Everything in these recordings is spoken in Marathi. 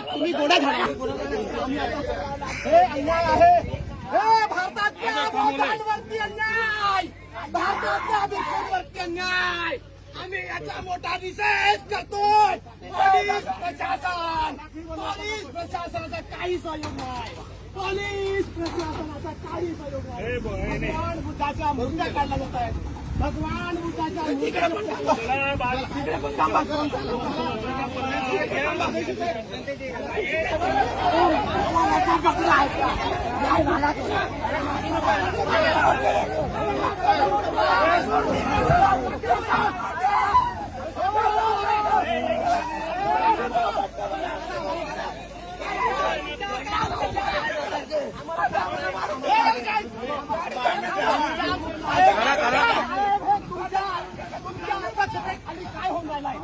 तुम्ही गोड्या झाला हे अन्याय आहे. हे भारतातल्या भोटांवरती अन्याय, भारतातल्या भिक्षांवरती अन्याय. आम्ही याचा मोठा निषेध करतोय. पोलीस प्रशासनाचा काही सहयोग नाही. पोलीस प्रशासनाचा काही सहयोग नाही. भगवान बुद्धाच्या मूर्त्या काढल्या जात आहेत. भगवान बुद्धाच्या काय होऊन राहिलाय.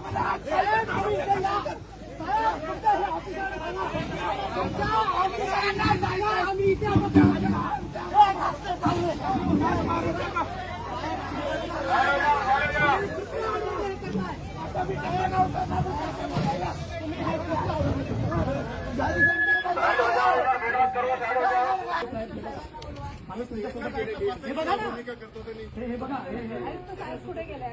हे बघा ना, हे बघा कुठे गेले.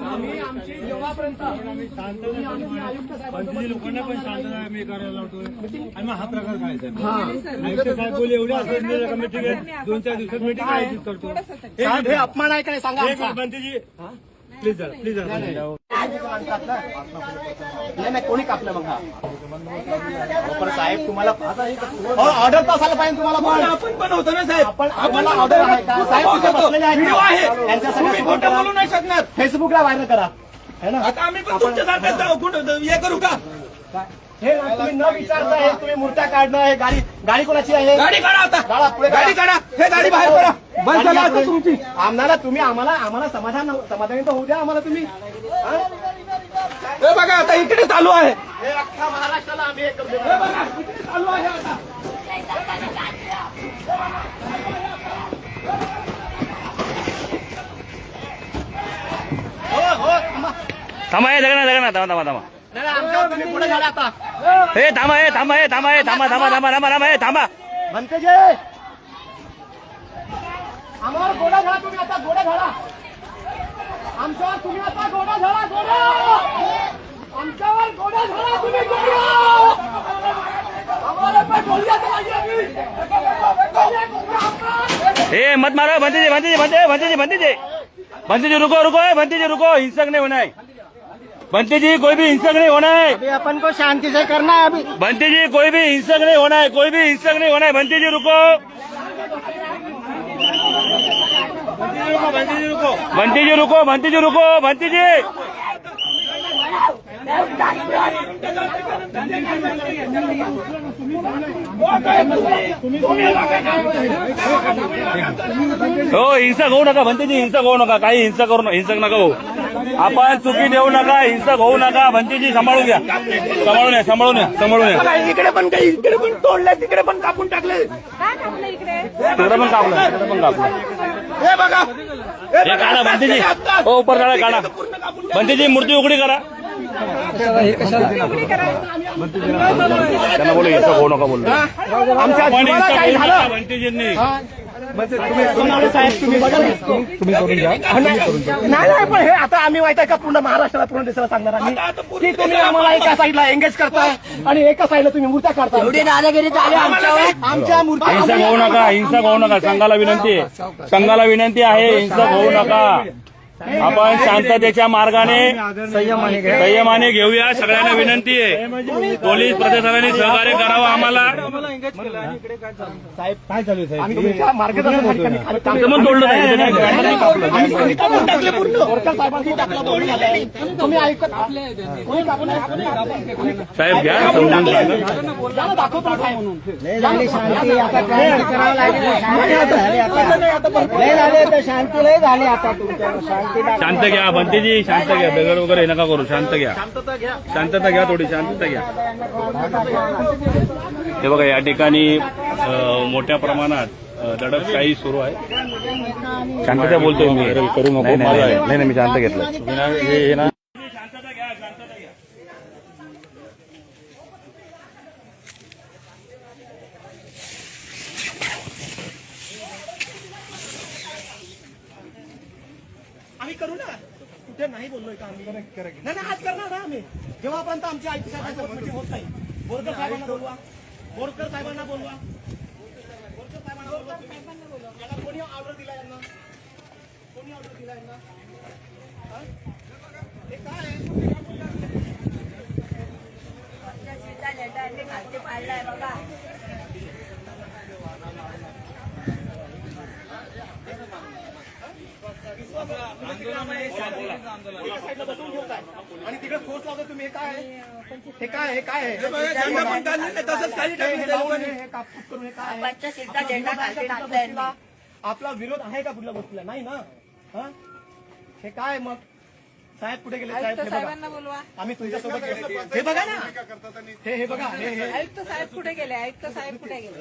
आम्ही आमची जेव्हापर्यंत लोकांना पण शांतता आम्ही करायला लावतोय आणि मग हा प्रकार करायचा. साहेब बोले एवढ्या कमिटी 2-4 दिवसात मीटिंग आयोजित करतो. हे अपमान आहे का नाही सांगा. बंटीजी प्लीज जरा प्लीज जरा नाही कोणी कापलं मग. साहेब तुम्हाला ऑर्डर तर असायला पाहिजे तुम्हाला. आपण पण होतो ना साहेब. आपण आम्हाला ऑर्डर आहे का साहेब. बसलेले आहे त्यांच्यासाठी खोटं बोलू नाही शकणार. फेसबुकला व्हायरल करा है ना. आता आम्ही पण तुमच्यासारखं हे करू का. हे तुम्ही न विचारता हे तुम्ही मूर्त्या काढणं. हे गाडी कोणाची आहे. गाडी काढा आता. गाडी काढा. हे गाडी बाहेर काढा. बंद झाला आता तुमची. आम्हाला समाधानी तर होऊ द्या आम्हाला तुम्ही. हे बघा आता इकडे चालू आहे. हे अख्ख्या महाराष्ट्राला आम्ही हे करतो. हे बघा इकडे चालू आहे आता. थांबा हे जगना थांबा. आमच्यावर तुम्ही पुढे झाला आता. हे थांबा. म्हणते जे आम्हाला गोडा झाला तुम्ही आता. गोडा झाला आमच्यावर. तुम्ही आता गोडा झाला. आमच्यावर गोडा झाला तुम्ही. आम्हाला पण बोलल्या हे मत मारो. भंती जी रुको. हिंसक नहीं होना है. बंटी जी कोई भी हिंसक नहीं होना है. अभी अपन को शांति से करना है. अभी बंटी जी कोई भी हिंसक नहीं होना है. बंटी जी रुको. बंटी जी हो हिंसक होऊ नका. भंतीजी हिंसक होऊ नका. काही हिंसक नका होऊ. आपण चुकी देऊ नका. हिंसक होऊ नका. भंतीजी सांभाळून घ्या. सांभाळून या. इकडे पण तोडले. तिकडे पण कापून टाकले. तिकडे पण कापलं. हे बघा हे काढा भंतीजी. हो उपर काढा. भंतीजी मूर्ती उघडी करा. त्यांना बोलू हिंसक होऊ नका बोलू. आमच्या भंतीजींनी तुम्ही करून घ्या. नाही पण हे आता आम्ही माहिती आहे का पूर्ण महाराष्ट्राला पूर्ण देशाला सांगणार आम्ही की तुम्ही आम्हाला एका साईडला एंगेज करताय आणि एका साईडला तुम्ही मूर्त्या काढताय. एवढी दादागिरी चालू आमच्या मूर्त्या. हिंसक होऊ नका. संघाला विनंती आहे. हिंसक होऊ नका. आपण शांततेच्या मार्गाने संयमाने घेऊया. सगळ्यांना विनंती आहे, पोलीस प्रशासनाने सहकार्य करावं आम्हाला. साहेब काय चालू आहे? आम्ही तुमच्या मार्गदर्शनाखाली पण तोडलं नाही. टाकले पूर्ण बोरकर साहेबांनी टाकला बोलून झालाय. तुम्ही ऐकत कोणी कापून साहेब घ्या समजून सांगा. दाखवतो साहेब. लय झाली शांती, आता काय करावं लागेल. शांती झाली आता, लय झाली आता शांती, लय झाली आता तुमच्या शांती. शांत घ्या बंतीजी, शांत घ्या. दगड वगैरे नका करू, शांत घ्या. शांतता घ्या, थोडी शांतता घ्या. हे बघा, या ठिकाणी मोठ्या प्रमाणात दडपशाही सुरू आहे. शांतता बोलतोय मी, करू नको. नाही मी शांत घेतलं. शांतता घ्या, शांतता घ्या. आम्ही करू ना, कुठे नाही बोललोय का आम्ही? नाही आज करणार ना आम्ही, जेव्हापर्यंत आमची आयुक्त साहेबांची होत नाही. बोरकर साहेबांना बोलवा, बोरकर साहेबांना बोलवा, बोरकर साहेबांना बोलवा. याला कोणी ऑर्डर दिला यांना? कोणी ऑर्डर दिला यांना? हा? हे काय आहे? साईडला बसून ठेवताय आणि तिकडे फोर्स लावतो तुम्ही. हे काय आहे? हे काय आहे? काय आहे? तसंच काही हे कापूस करून हे काय आहे? आपला विरोध आहे का कुठल्या गोष्टीला? नाही ना. हा? हे काय मग? साहेब कुठे गेले? साहेब हे बघा, आम्ही तुमच्यासोबत गेलो. हे बघा ना, हे बघा, हे आयुक्त साहेब कुठे गेले? आयुक्त साहेब कुठे गेले?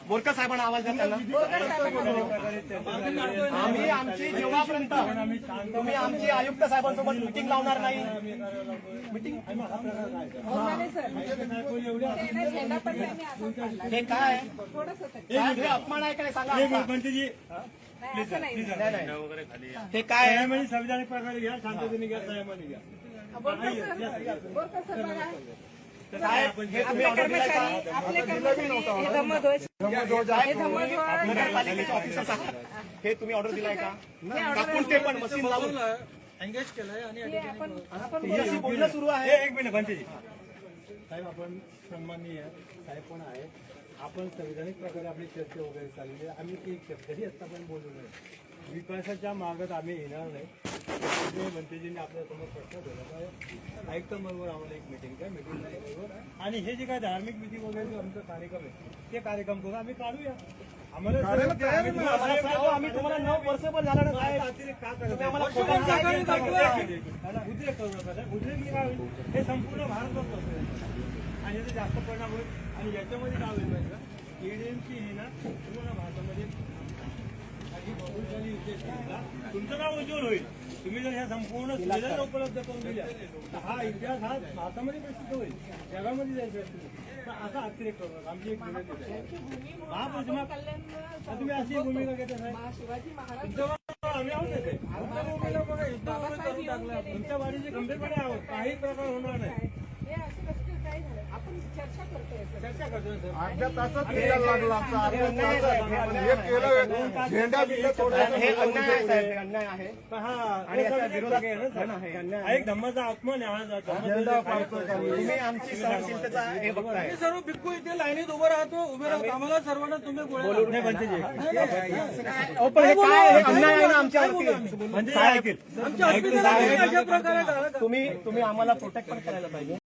बोरकर साहेबांना आवाज द्या त्यांना. आम्ही आमची जेव्हापर्यंत तुम्ही आमची आयुक्त साहेबांसोबत मिटिंग लावणार नाही. मिटिंग हे काय आहे? हे अपमान आहे का नाही सांगा. हे काय आहे? संविधानिक प्रकारे घ्या, शांततेने घ्या, संयमाने घ्या. साहेब हे तुम्ही ऑर्डर दिलाय का? नगरपालिकेचे ऑफिसर्स आहात, हे तुम्ही ऑर्डर दिलाय का? कापून ते पण मशीन लावून एंगेज केलंय आणि तुमच्याशी बोलणं सुरू आहे. एक मिनिट भंतेजी साहेब, आपण सन्माननीय साहेब पण आहे. आपण संविधानिक प्रकारे आपली चर्चा वगैरे चालली आहे. आम्ही एक शब्दही आतापर्यंत बोललो नाही. विकासाच्या मागत आम्ही येणार नाही. भंतेजींनी आपल्यासमोर प्रश्न ठेवला, आयुक्त बरोबर आम्हाला एक मिटिंग द्या, मिटिंग बरोबर. आणि हे जे काय धार्मिक विधी वगैरे जो आमचा कार्यक्रम आहे ते कार्यक्रम करून आम्ही काढूया. आम्हाला आम्ही तुम्हाला 9 वर्ष पण झालं ना साहेब. अतिरेक का करायचं? तुम्ही आम्हाला खोटं उद्रेक करू नका साहेब. उद्रेक काय होईल? हे संपूर्ण भारतवर्ष असेल आणि याचा जास्त परिणाम होईल. आणि याच्यामध्ये काय होईल माहिती का? ईडीएमची हे ना पूर्ण भारतामध्ये तुमचं नाव उज्ज्वल होईल. तुम्ही जर ह्या संपूर्ण सुविधा उपलब्ध करून दिल्या तर हा इतिहास हा भारतामध्ये प्रसिद्ध होईल, जगामध्ये जायचं. तर असा अतिरेक करू नका. आमची एक विनंती आहे. महाप्रतिमा तुम्ही अशी भूमिका घेता साहेब. शिवाजी महाराज आम्ही आहोत येते. आमच्या भूमिका बघा, युद्ध वगैरे करून टाकलं. तुमच्या वारीचे गंभीरपणे आहोत. काही प्रकार होणार नाही. हे अशी गोष्ट काय झालं? आपण चर्चा करतोय सर. चर्चा करतोय सर. हे अन्याय आहे साहेब, हे अन्याय आहे. आणि याचा विरोध आहे अन्याय. एक धम्माचा आत्मा न्याहाळा तुम्ही आमची सहनशीलतेचा हे बघताय. सर्व भिक्खू इथे लाईनीत उभं राहतो. उभे राहतो आम्हाला सर्वांना तुम्ही बोलू नाही पण हे काय हे अन्याय आहे ना आमच्यावरती. म्हणजे काय ऐकेल? अशा प्रकारे तुम्ही आम्हाला प्रोटेक्ट पण करायला पाहिजे.